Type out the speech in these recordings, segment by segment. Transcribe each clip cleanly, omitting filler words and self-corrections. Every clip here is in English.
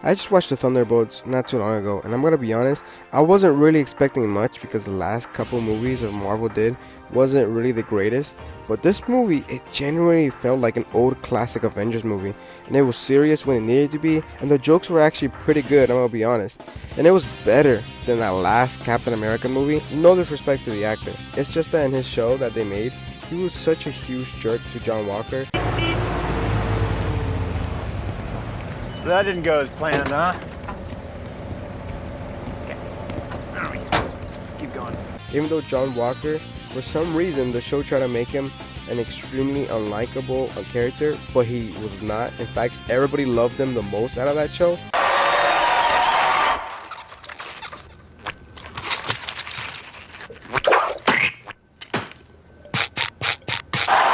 I just watched the Thunderbolts not too long ago, and I'm gonna be honest, I wasn't really expecting much because the last couple movies of Marvel did wasn't really the greatest. But this movie, it genuinely felt like an old classic Avengers movie, and it was serious when it needed to be, and the jokes were actually pretty good, I'm gonna be honest. And it was better than that last Captain America movie. No disrespect to the actor, it's just that in his show that they made, he was such a huge jerk to John Walker. So that didn't go as planned, huh? Okay. Let's keep going. Even though John Walker, for some reason, the show tried to make him an extremely unlikable character, but he was not. In fact, everybody loved him the most out of that show.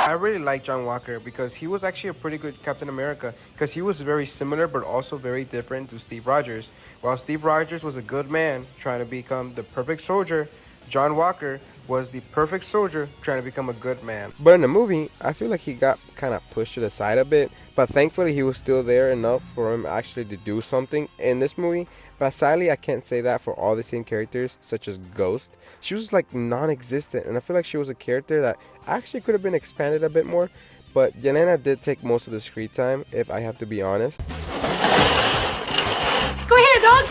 I really like John Walker because he was actually a pretty good Captain America because he was very similar but also very different to Steve Rogers. While Steve Rogers was a good man trying to become the perfect soldier, John Walker was the perfect soldier trying to become a good man. But in the movie, I feel like he got kind of pushed to the side a bit, but thankfully he was still there enough for him actually to do something in this movie. But sadly, I can't say that for all the same characters, such as Ghost. She was like non-existent, and I feel like she was a character that actually could have been expanded a bit more. But Yelena did take most of the screen time, if I have to be honest. Go ahead, dog.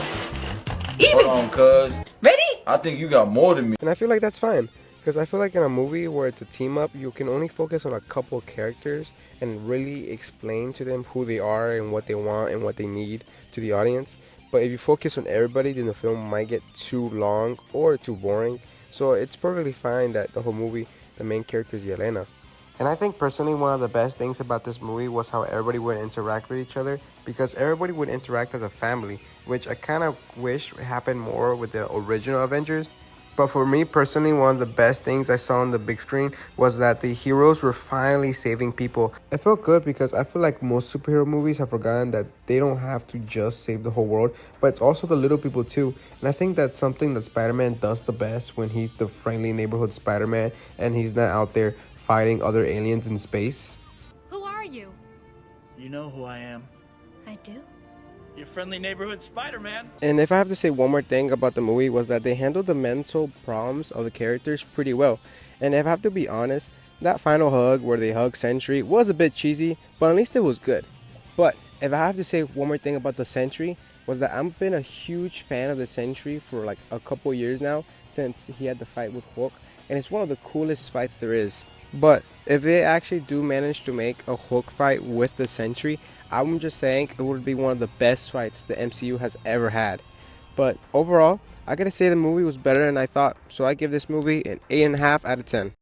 Even. Hold on, cuz. Ready? I think you got more than me. And I feel like that's fine. Because I feel like in a movie where it's a team up, you can only focus on a couple characters and really explain to them who they are and what they want and what they need to the audience. But if you focus on everybody, then the film might get too long or too boring. So it's perfectly fine that the whole movie, the main character is Yelena. And I think personally one of the best things about this movie was how everybody would interact with each other, because everybody would interact as a family, which I kind of wish happened more with the original Avengers. But for me personally, one of the best things I saw on the big screen was that the heroes were finally saving people. It felt good because I feel like most superhero movies have forgotten that they don't have to just save the whole world, but it's also the little people too. And I think that's something that Spider-Man does the best when he's the friendly neighborhood Spider-Man and he's not out there fighting other aliens in space. Who are you? You know who I am. I do. Your friendly neighborhood Spider-Man. And if I have to say one more thing about the movie, was that they handled the mental problems of the characters pretty well. And if I have to be honest, that final hug where they hug Sentry was a bit cheesy, but at least it was good. But if I have to say one more thing about the Sentry, was that I've been a huge fan of the Sentry for like a couple years now, since he had the fight with Hulk, and it's one of the coolest fights there is. But if they actually do manage to make a Hulk fight with the Sentry, I'm just saying it would be one of the best fights the MCU has ever had. But overall, I gotta say the movie was better than I thought, so I give this movie an 8.5 out of 10.